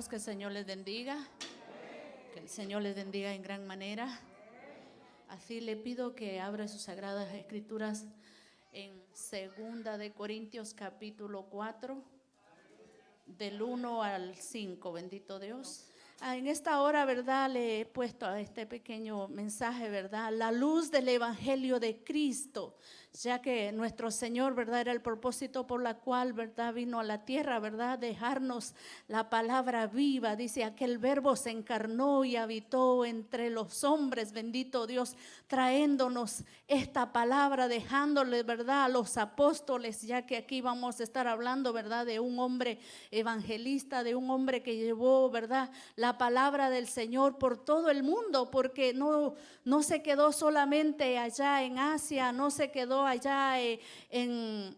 hermanos, que el Señor les bendiga. Que el Señor les bendiga en gran manera. Así le pido que abra sus sagradas escrituras en 2 Corintios capítulo 4, del 1 al 5, bendito Dios. En esta hora, ¿verdad? Le he puesto a este pequeño mensaje, ¿verdad? La luz del Evangelio de Cristo, ya que nuestro Señor, ¿verdad? Era el propósito por la cual, ¿verdad? Vino a la tierra, ¿verdad? Dejarnos la palabra viva. Dice, aquel verbo se encarnó y habitó entre los hombres, bendito Dios, trayéndonos esta palabra, dejándole, ¿verdad? A los apóstoles, ya que aquí vamos a estar hablando, ¿verdad? De un hombre evangelista, de un hombre que llevó, ¿verdad? La palabra del Señor por todo el mundo, porque no se quedó solamente allá en Asia, no se quedó allá en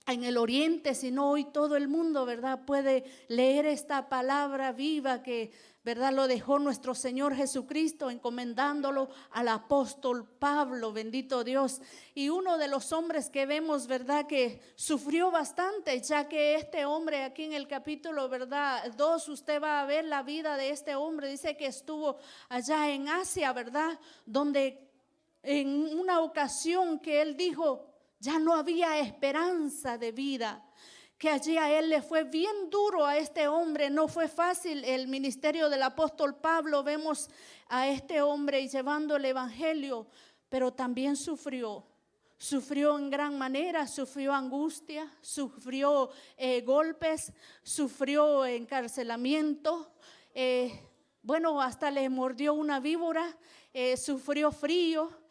el oriente, sino hoy todo el mundo, ¿verdad? Puede leer esta palabra viva que, ¿verdad? Lo dejó nuestro Señor Jesucristo, encomendándolo al apóstol Pablo, bendito Dios. Y uno de los hombres que vemos, ¿verdad? Que sufrió bastante, ya que este hombre aquí en el capítulo, ¿verdad? 2, usted va a ver la vida de este hombre. Dice que estuvo allá en Asia, ¿verdad? Donde en una ocasión que él dijo, ya no había esperanza de vida, que allí a él le fue bien duro a este hombre, no fue fácil el ministerio del apóstol Pablo. Vemos a este hombre llevando el evangelio, pero también sufrió en gran manera, sufrió angustia, sufrió golpes, sufrió encarcelamiento, bueno, hasta le mordió una víbora, sufrió frío.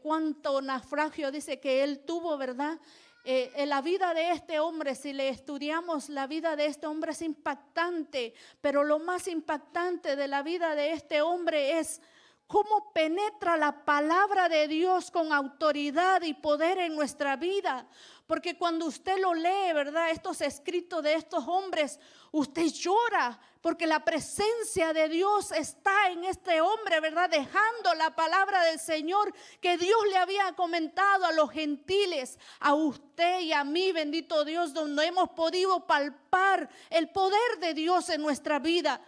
Cuánto naufragio dice que él tuvo, ¿verdad? En la vida de este hombre, si le estudiamos la vida de este hombre, es impactante, pero lo más impactante de la vida de este hombre es cómo penetra la palabra de Dios con autoridad y poder en nuestra vida. Porque cuando usted lo lee, ¿verdad? Estos escritos de estos hombres, usted llora porque la presencia de Dios está en este hombre, ¿verdad? Dejando la palabra del Señor que Dios le había comentado a los gentiles, a usted y a mí, bendito Dios, donde hemos podido palpar el poder de Dios en nuestra vida.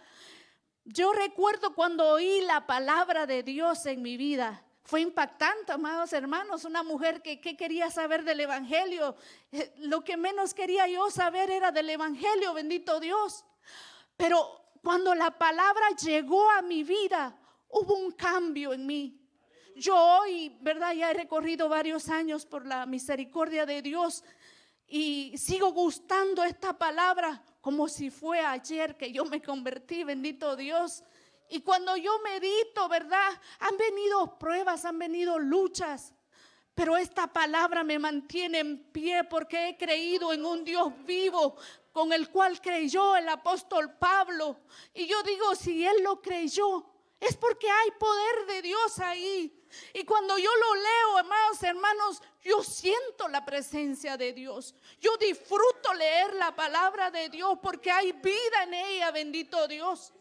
Yo recuerdo cuando oí la palabra de Dios en mi vida. Fue impactante, amados hermanos, una mujer que quería saber del evangelio. Lo que menos quería yo saber era del evangelio, bendito Dios. Pero cuando la palabra llegó a mi vida, hubo un cambio en mí. Yo hoy, ¿verdad? Ya he recorrido varios años por la misericordia de Dios y sigo gustando esta palabra como si fue ayer que yo me convertí, bendito Dios. Y cuando yo medito, ¿verdad? Han venido pruebas, han venido luchas, pero esta palabra me mantiene en pie porque he creído en un Dios vivo con el cual creyó el apóstol Pablo. Y yo digo, si él lo creyó, es porque hay poder de Dios ahí. Y cuando yo lo leo, amados hermanos, yo siento la presencia de Dios. Yo disfruto leer la palabra de Dios porque hay vida en ella, bendito Dios.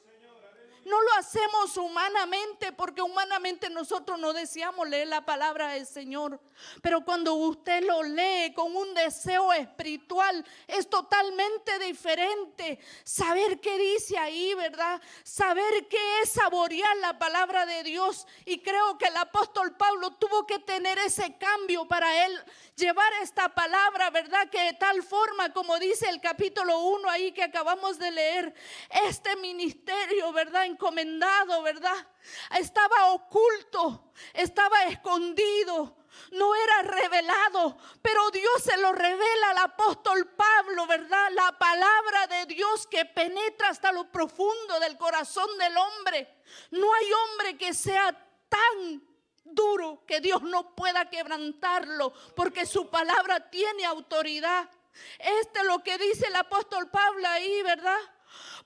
No lo hacemos humanamente porque humanamente nosotros no deseamos leer la palabra del Señor. Pero cuando usted lo lee con un deseo espiritual es totalmente diferente. Saber qué dice ahí, ¿verdad? Saber qué es saborear la palabra de Dios. Y creo que el apóstol Pablo tuvo que tener ese cambio para él llevar esta palabra, ¿verdad? Que de tal forma como dice el capítulo 1 ahí que acabamos de leer, este ministerio, ¿verdad? Encomendado, ¿verdad? Estaba oculto, estaba escondido, no era revelado, pero Dios se lo revela al apóstol Pablo, ¿verdad? La palabra de Dios que penetra hasta lo profundo del corazón del hombre. No hay hombre que sea tan duro que Dios no pueda quebrantarlo, porque su palabra tiene autoridad. Este es lo que dice el apóstol Pablo ahí, ¿verdad?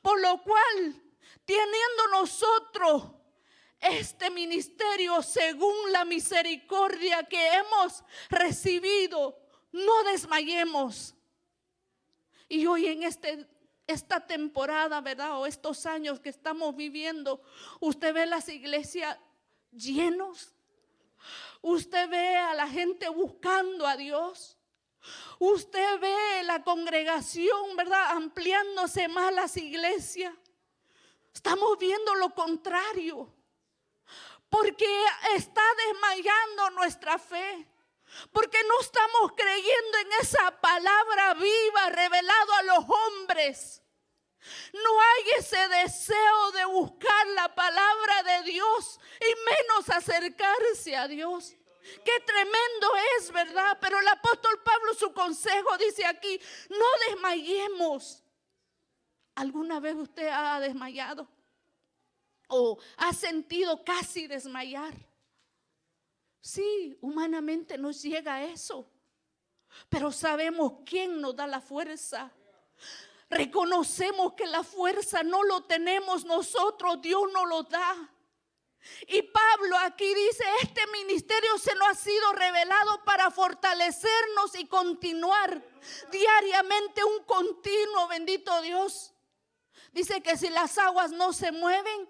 Por lo cual, teniendo nosotros este ministerio según la misericordia que hemos recibido, no desmayemos. Y hoy en esta temporada, ¿verdad? O estos años que estamos viviendo, usted ve las iglesias llenos. Usted ve a la gente buscando a Dios. Usted ve la congregación, ¿verdad? Ampliándose más las iglesias. Estamos viendo lo contrario, porque está desmayando nuestra fe, porque no estamos creyendo en esa palabra viva revelada a los hombres. No hay ese deseo de buscar la palabra de Dios y menos acercarse a Dios. Qué tremendo es, ¿verdad? Pero el apóstol Pablo, su consejo dice aquí: no desmayemos. ¿Alguna vez usted ha desmayado o ha sentido casi desmayar? Sí, humanamente nos llega a eso, pero sabemos quién nos da la fuerza. Reconocemos que la fuerza no lo tenemos nosotros, Dios nos lo da. Y Pablo aquí dice: este ministerio se nos ha sido revelado para fortalecernos y continuar diariamente un continuo, bendito Dios. Dice que si las aguas no se mueven,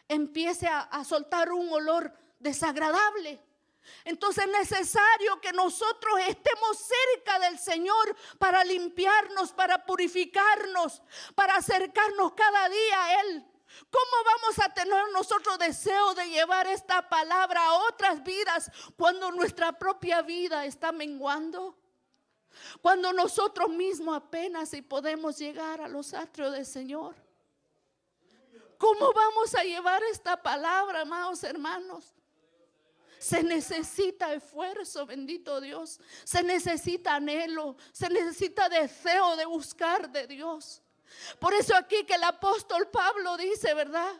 empiece a soltar un olor desagradable. Entonces es necesario que nosotros estemos cerca del Señor para limpiarnos, para purificarnos, para acercarnos cada día a Él. ¿Cómo vamos a tener nosotros deseo de llevar esta palabra a otras vidas cuando nuestra propia vida está menguando? Cuando nosotros mismos apenas si podemos llegar a los atrios del Señor. ¿Cómo vamos a llevar esta palabra, amados hermanos? Se necesita esfuerzo, bendito Dios. Se necesita anhelo, se necesita deseo de buscar de Dios. Por eso aquí que el apóstol Pablo dice, ¿verdad?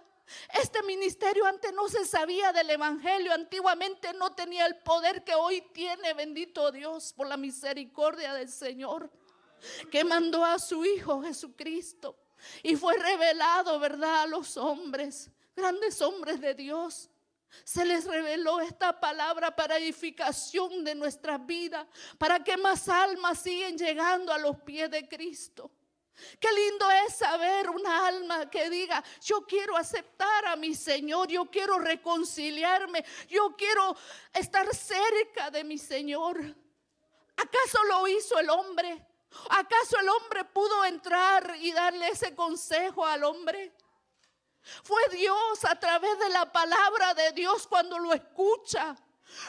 Este ministerio antes no se sabía del evangelio, antiguamente no tenía el poder que hoy tiene, bendito Dios, por la misericordia del Señor, que mandó a su Hijo Jesucristo y fue revelado, ¿verdad?, a los hombres, grandes hombres de Dios. Se les reveló esta palabra para edificación de nuestra vida, para que más almas siguen llegando a los pies de Cristo. Qué lindo es saber una alma que diga: yo quiero aceptar a mi Señor, yo quiero reconciliarme, yo quiero estar cerca de mi Señor. ¿Acaso lo hizo el hombre? ¿Acaso el hombre pudo entrar y darle ese consejo al hombre? Fue Dios a través de la palabra de Dios, cuando lo escucha,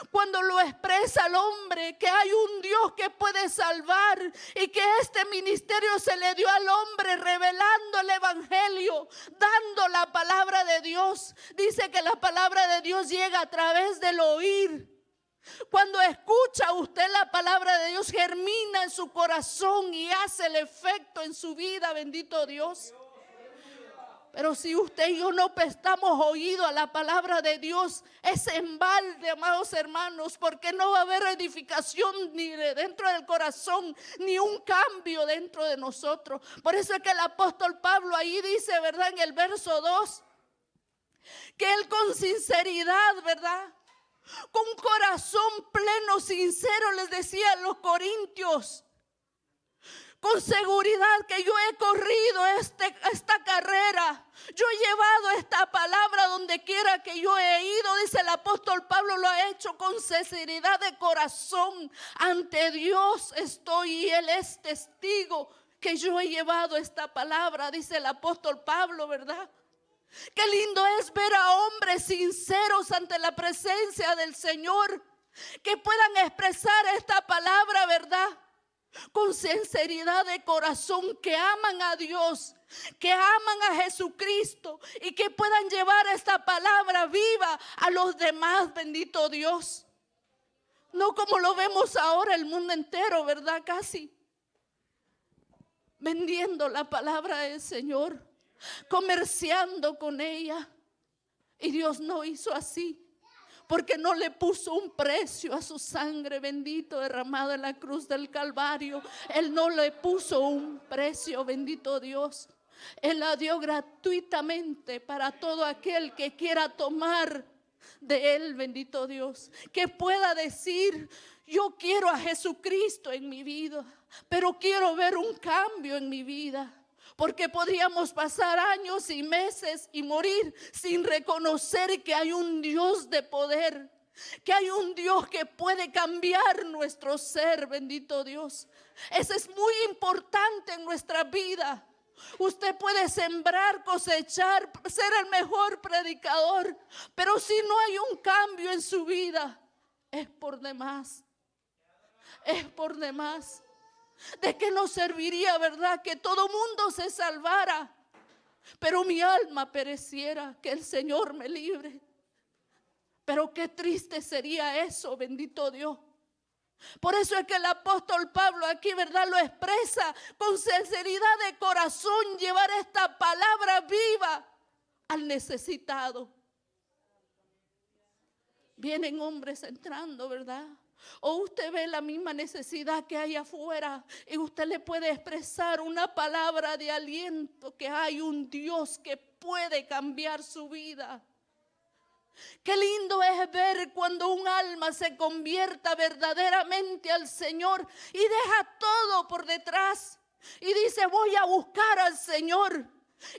cuando lo expresa al hombre, que hay un Dios que puede salvar, y que este ministerio se le dio al hombre revelando el evangelio, dando la palabra de Dios. Dice que la palabra de Dios llega a través del oír. Cuando escucha usted la palabra de Dios, germina en su corazón y hace el efecto en su vida, bendito Dios. Pero si usted y yo no prestamos oído a la palabra de Dios, es en balde, amados hermanos, porque no va a haber edificación ni dentro del corazón, ni un cambio dentro de nosotros. Por eso es que el apóstol Pablo ahí dice, ¿verdad?, en el verso 2, que él con sinceridad, ¿verdad?, con un corazón pleno, sincero, les decía a los corintios: con seguridad que yo he corrido esta carrera, yo he llevado esta palabra donde quiera que yo he ido. Dice el apóstol Pablo, lo ha hecho con sinceridad de corazón. Ante Dios estoy y Él es testigo que yo he llevado esta palabra, dice el apóstol Pablo, ¿verdad? Qué lindo es ver a hombres sinceros ante la presencia del Señor, que puedan expresar esta palabra, ¿verdad?, con sinceridad de corazón, que aman a Dios, que aman a Jesucristo, y que puedan llevar esta palabra viva a los demás, bendito Dios. No como lo vemos ahora el mundo entero, ¿verdad? Casi vendiendo la palabra del Señor, comerciando con ella. Y Dios no hizo así, porque no le puso un precio a su sangre bendito derramada en la cruz del Calvario. Él no le puso un precio, bendito Dios. Él la dio gratuitamente para todo aquel que quiera tomar de Él, bendito Dios. Que pueda decir: yo quiero a Jesucristo en mi vida, pero quiero ver un cambio en mi vida. Porque podríamos pasar años y meses y morir sin reconocer que hay un Dios de poder, que hay un Dios que puede cambiar nuestro ser, bendito Dios. Eso es muy importante en nuestra vida. Usted puede sembrar, cosechar, ser el mejor predicador, pero si no hay un cambio en su vida, es por demás. Es por demás. ¿De qué nos serviría, verdad, que todo mundo se salvara, pero mi alma pereciera? Que el Señor me libre. Pero qué triste sería eso, bendito Dios. Por eso es que el apóstol Pablo aquí, verdad, lo expresa con sinceridad de corazón, llevar esta palabra viva al necesitado. Vienen hombres entrando, ¿verdad? O usted ve la misma necesidad que hay afuera y usted le puede expresar una palabra de aliento, que hay un Dios que puede cambiar su vida. Qué lindo es ver cuando un alma se convierta verdaderamente al Señor y deja todo por detrás y dice: voy a buscar al Señor.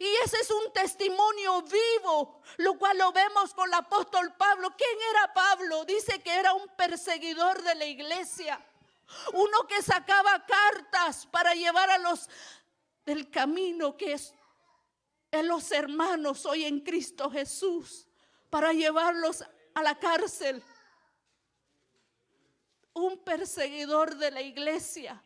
Y ese es un testimonio vivo, lo cual lo vemos con el apóstol Pablo. ¿Quién era Pablo? Dice que era un perseguidor de la iglesia, uno que sacaba cartas para llevar a los del camino, que es en los hermanos hoy en Cristo Jesús, para llevarlos a la cárcel. Un perseguidor de la iglesia.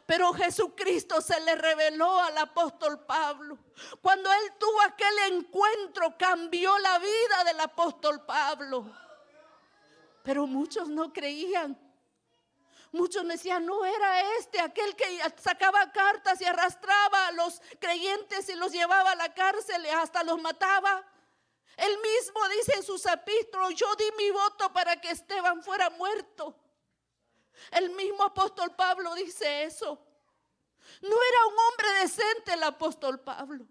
Pero Jesucristo se le reveló al apóstol Pablo. Cuando él tuvo aquel encuentro, cambió la vida del apóstol Pablo. Pero muchos no creían. Muchos decían: no era aquel que sacaba cartas y arrastraba a los creyentes y los llevaba a la cárcel y hasta los mataba. Él mismo dice en sus epístolas: yo di mi voto para que Esteban fuera muerto. El mismo apóstol Pablo dice eso. No era un hombre decente el apóstol Pablo.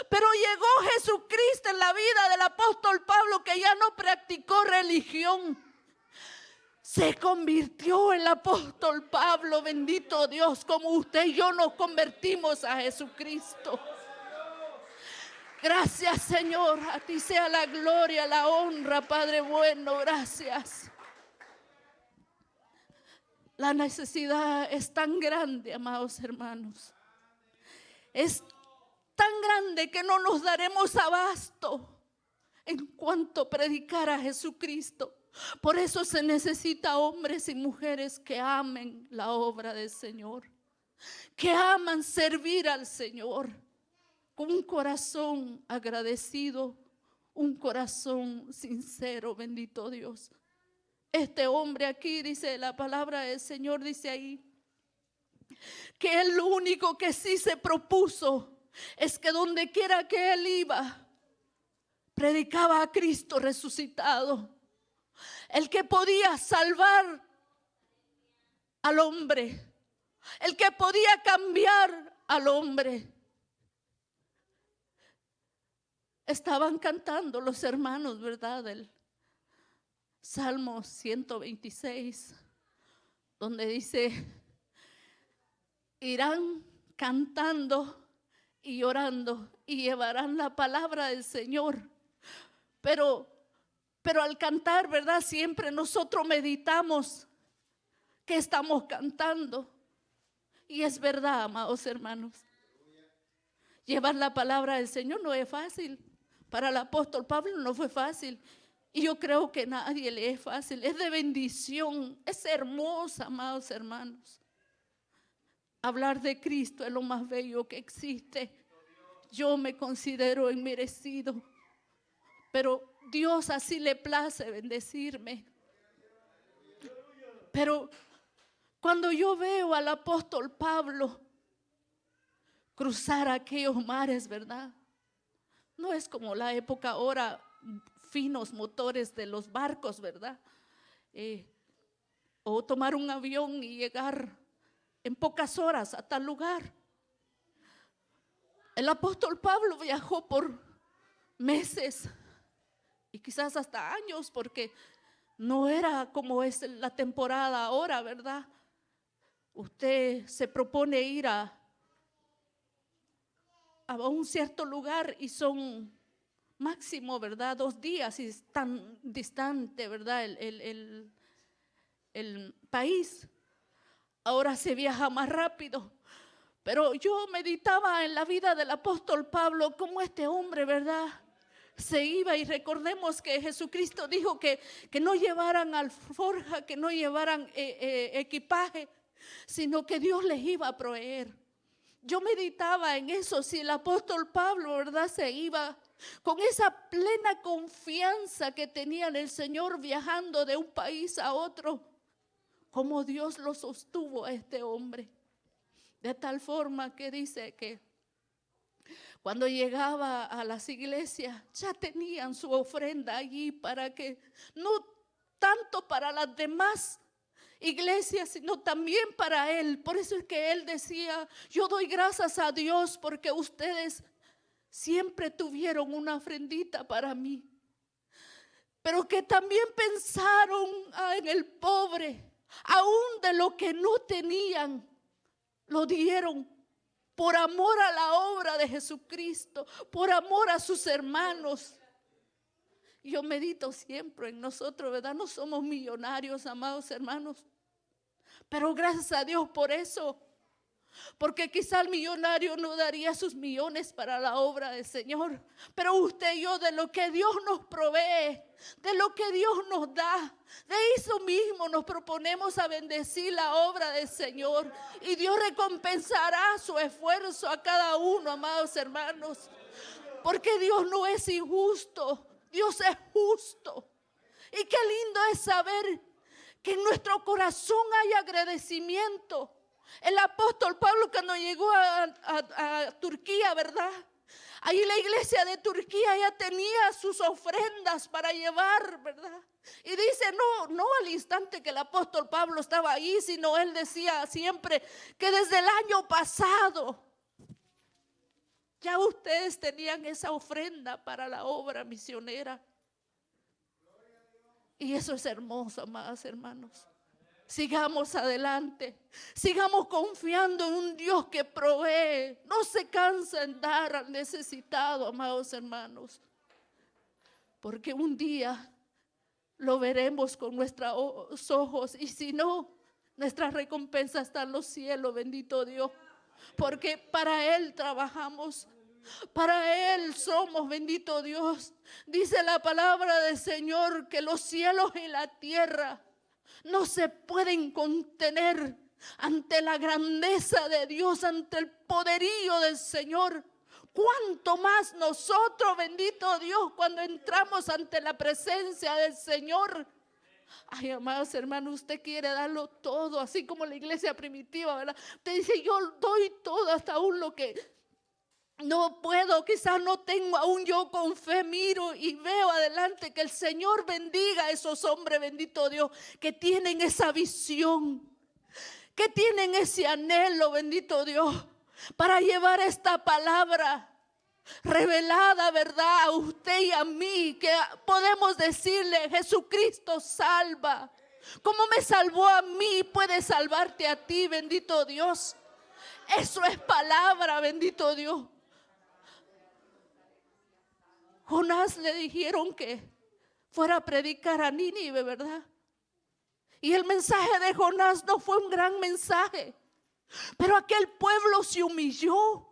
Pero llegó Jesucristo en la vida del apóstol Pablo, que ya no practicó religión. Se convirtió el apóstol Pablo, bendito Dios, como usted y yo nos convertimos a Jesucristo. Gracias, Señor. A ti sea la gloria, la honra, Padre bueno. Gracias. La necesidad es tan grande, amados hermanos. Es tan grande que no nos daremos abasto en cuanto predicar a Jesucristo. Por eso se necesita hombres y mujeres que amen la obra del Señor, que aman servir al Señor con un corazón agradecido, un corazón sincero, bendito Dios. Este hombre aquí, dice la palabra del Señor, dice ahí, que él lo único que sí se propuso es que donde quiera que él iba, predicaba a Cristo resucitado, el que podía salvar al hombre, el que podía cambiar al hombre. Estaban cantando los hermanos, ¿verdad? Del Salmo 126, donde dice: irán cantando y llorando y llevarán la palabra del Señor. Pero al cantar, ¿verdad? Siempre nosotros meditamos que estamos cantando. Y es verdad, amados hermanos. Llevar la palabra del Señor no es fácil. Para el apóstol Pablo no fue fácil. Y yo creo que a nadie le es fácil. Es de bendición. Es hermosa, amados hermanos. Hablar de Cristo es lo más bello que existe. Yo me considero inmerecido, pero Dios así le place bendecirme. Pero cuando yo veo al apóstol Pablo cruzar aquellos mares, ¿verdad? No es como la época ahora, finos motores de los barcos, ¿verdad? O tomar un avión y llegar en pocas horas a tal lugar. El apóstol Pablo viajó por meses y quizás hasta años, porque no era como es la temporada ahora, ¿verdad? Usted se propone ir a un cierto lugar y son máximo, ¿verdad? 2 días, y es tan distante, ¿verdad? El país. Ahora se viaja más rápido. Pero yo meditaba en la vida del apóstol Pablo, cómo este hombre, ¿verdad?, se iba. Y recordemos que Jesucristo dijo que no llevaran alforja, que no llevaran equipaje, sino que Dios les iba a proveer. Yo meditaba en eso, si el apóstol Pablo, ¿verdad?, se iba con esa plena confianza que tenía en el Señor, viajando de un país a otro, cómo Dios lo sostuvo a este hombre. De tal forma que dice que cuando llegaba a las iglesias ya tenían su ofrenda allí, para que no tanto para las demás iglesias, sino también para él. Por eso es que él decía: yo doy gracias a Dios porque ustedes siempre tuvieron una ofrendita para mí. Pero que también pensaron en el pobre, aún de lo que no tenían, lo dieron por amor a la obra de Jesucristo, por amor a sus hermanos. Yo medito siempre en nosotros, ¿verdad? No somos millonarios, amados hermanos, pero gracias a Dios por eso. Porque quizá el millonario no daría sus millones para la obra del Señor, pero usted y yo, de lo que Dios nos provee, de lo que Dios nos da, de eso mismo nos proponemos a bendecir la obra del Señor. Y Dios recompensará su esfuerzo a cada uno, amados hermanos. Porque Dios no es injusto, Dios es justo. Y qué lindo es saber que en nuestro corazón hay agradecimiento. El apóstol Pablo, cuando llegó a Turquía, ¿verdad?, ahí la iglesia de Turquía ya tenía sus ofrendas para llevar, ¿verdad? Y dice, no al instante que el apóstol Pablo estaba ahí, sino él decía siempre que desde el año pasado ya ustedes tenían esa ofrenda para la obra misionera. Y eso es hermoso, amados hermanos. Sigamos adelante, sigamos confiando en un Dios que provee, no se cansa en dar al necesitado, amados hermanos, porque un día lo veremos con nuestros ojos, y si no, nuestra recompensa está en los cielos, bendito Dios, porque para Él trabajamos, para Él somos, bendito Dios. Dice la palabra del Señor que los cielos y la tierra no se pueden contener ante la grandeza de Dios, ante el poderío del Señor. Cuánto más nosotros, bendito Dios, cuando entramos ante la presencia del Señor. Ay, amados hermanos, usted quiere darlo todo, así como la iglesia primitiva, ¿verdad? Usted dice, yo doy todo, hasta aún lo que no puedo, quizás no tengo, aún yo con fe miro y veo adelante. Que el Señor bendiga a esos hombres, bendito Dios, que tienen esa visión, que tienen ese anhelo, bendito Dios, para llevar esta palabra revelada, ¿verdad?, a usted y a mí, que podemos decirle, Jesucristo salva. Como me salvó a mí, puede salvarte a ti, bendito Dios. Eso es palabra, bendito Dios. Jonás le dijeron que fuera a predicar a Nínive, ¿verdad? Y el mensaje de Jonás no fue un gran mensaje, pero aquel pueblo se humilló,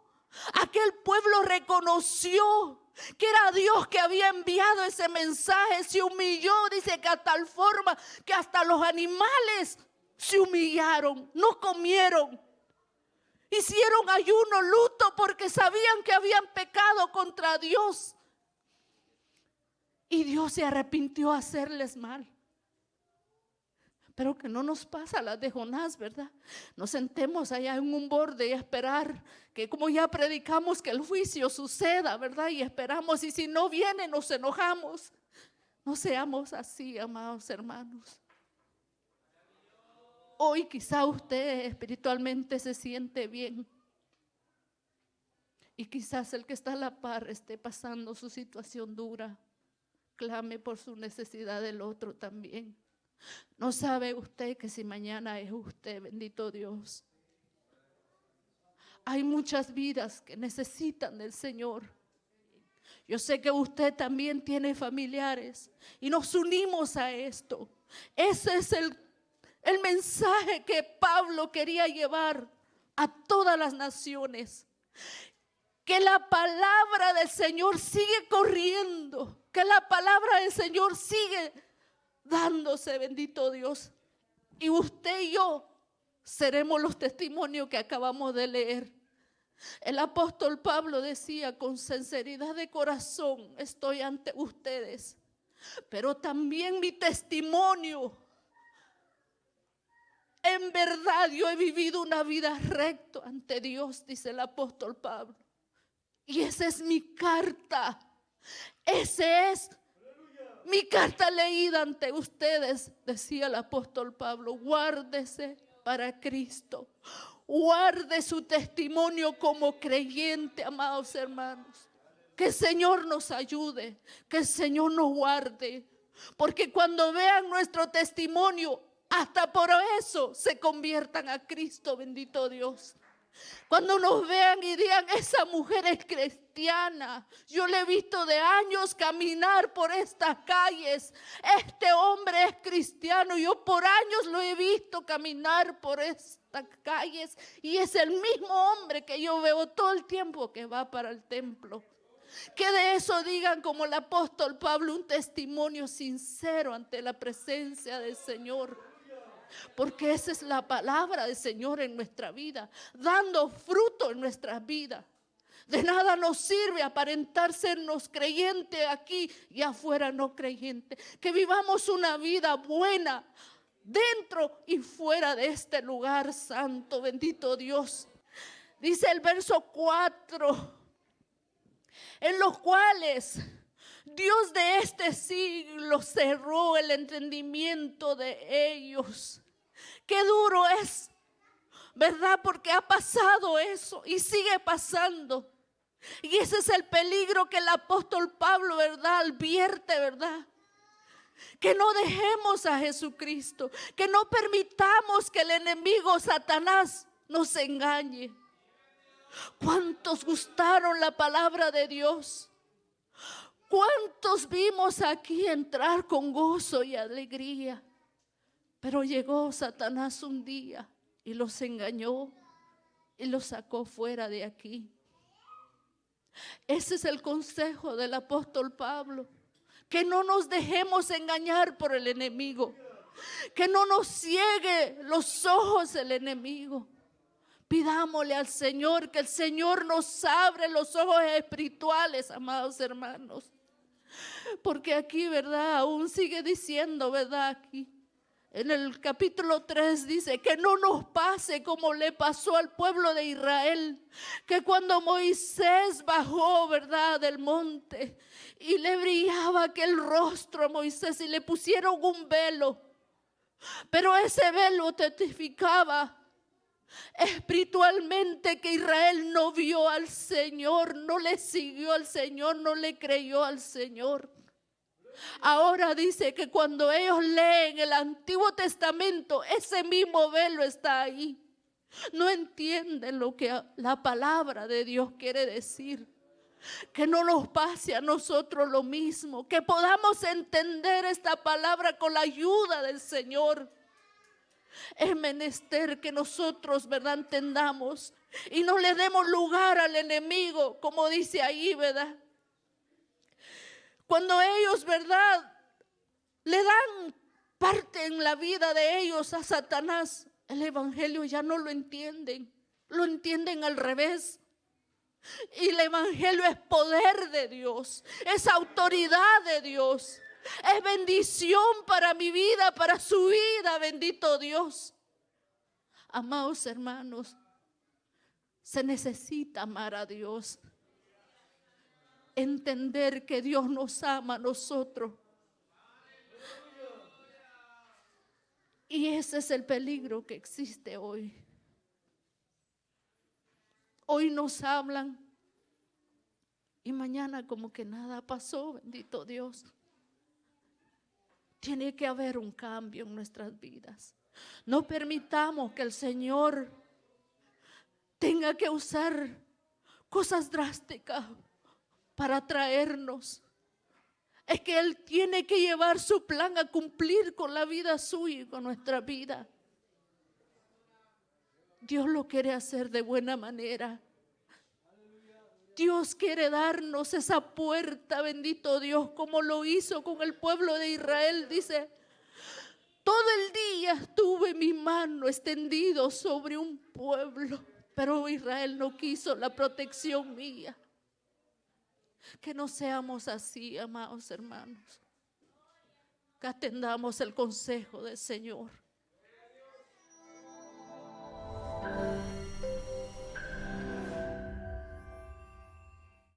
aquel pueblo reconoció que era Dios que había enviado ese mensaje, se humilló, dice que a tal forma que hasta los animales se humillaron, no comieron. Hicieron ayuno, luto, porque sabían que habían pecado contra Dios. Y Dios se arrepintió a hacerles mal. Pero que no nos pasa las de Jonás, ¿verdad? Nos sentemos allá en un borde y esperar que, como ya predicamos, que el juicio suceda, ¿verdad? Y esperamos, y si no viene nos enojamos. No seamos así, amados hermanos. Hoy quizá usted espiritualmente se siente bien, y quizás el que está a la par esté pasando su situación dura. Clame por su necesidad del otro también. No sabe usted que si mañana es usted, bendito Dios. Hay muchas vidas que necesitan del Señor. Yo sé que usted también tiene familiares y nos unimos a esto. Ese es el mensaje que Pablo quería llevar a todas las naciones. Que la palabra del Señor sigue corriendo, que la palabra del Señor sigue dándose, bendito Dios. Y usted y yo seremos los testimonios que acabamos de leer. El apóstol Pablo decía: con sinceridad de corazón estoy ante ustedes, pero también mi testimonio. En verdad yo he vivido una vida recta ante Dios, dice el apóstol Pablo. Y esa es mi carta. Esa es mi carta leída ante ustedes, decía el apóstol Pablo. Guárdese para Cristo. Guarde su testimonio como creyente, amados hermanos. Que el Señor nos ayude, que el Señor nos guarde. Porque cuando vean nuestro testimonio, hasta por eso se conviertan a Cristo, bendito Dios. Cuando nos vean y digan: esa mujer es cristiana, yo le he visto de años caminar por estas calles, este hombre es cristiano, yo por años lo he visto caminar por estas calles y es el mismo hombre que yo veo todo el tiempo que va para el templo. Que de eso digan, como el apóstol Pablo, un testimonio sincero ante la presencia del Señor. Porque esa es la palabra del Señor en nuestra vida, dando fruto en nuestras vidas. De nada nos sirve aparentar sernos creyentes aquí y afuera no creyentes. Que vivamos una vida buena dentro y fuera de este lugar santo, bendito Dios. Dice el verso 4, en los cuales Dios de este siglo cerró el entendimiento de ellos. Qué duro es, ¿verdad? Porque ha pasado eso y sigue pasando. Y ese es el peligro que el apóstol Pablo, ¿verdad?, advierte, ¿verdad? Que no dejemos a Jesucristo, que no permitamos que el enemigo Satanás nos engañe. ¿Cuántos gustaron la palabra de Dios? ¿Cuántos vimos aquí entrar con gozo y alegría? Pero llegó Satanás un día y los engañó y los sacó fuera de aquí. Ese es el consejo del apóstol Pablo. Que no nos dejemos engañar por el enemigo. Que no nos ciegue los ojos el enemigo. Pidámosle al Señor que el Señor nos abre los ojos espirituales, amados hermanos. Porque aquí, ¿verdad?, aún sigue diciendo, ¿verdad?, aquí en el capítulo 3 dice que no nos pase como le pasó al pueblo de Israel, que cuando Moisés bajó, ¿verdad?, del monte y le brillaba aquel rostro a Moisés y le pusieron un velo, pero ese velo testificaba espiritualmente que Israel no vio al Señor, no le siguió al Señor, no le creyó al Señor. Ahora dice que cuando ellos leen el Antiguo Testamento, ese mismo velo está ahí. No entienden lo que la palabra de Dios quiere decir. Que no nos pase a nosotros lo mismo, que podamos entender esta palabra con la ayuda del Señor. Es menester que nosotros, ¿verdad?, entendamos y no le demos lugar al enemigo, como dice ahí, ¿verdad? Cuando ellos, ¿verdad?, le dan parte en la vida de ellos a Satanás, el evangelio ya no lo entienden al revés. Y el evangelio es poder de Dios, es autoridad de Dios, es bendición para mi vida, para su vida, bendito Dios. Amados hermanos, se necesita amar a Dios. Entender que Dios nos ama a nosotros. Y ese es el peligro que existe hoy. Hoy nos hablan y mañana como que nada pasó, bendito Dios. Tiene que haber un cambio en nuestras vidas. No permitamos que el Señor tenga que usar cosas drásticas para traernos. Es que Él tiene que llevar su plan a cumplir con la vida suya y con nuestra vida. Dios lo quiere hacer de buena manera. Dios quiere darnos esa puerta, bendito Dios, como lo hizo con el pueblo de Israel. Dice, todo el día tuve mi mano extendido sobre un pueblo, pero Israel no quiso la protección mía. Que no seamos así, amados hermanos. Que atendamos el consejo del Señor.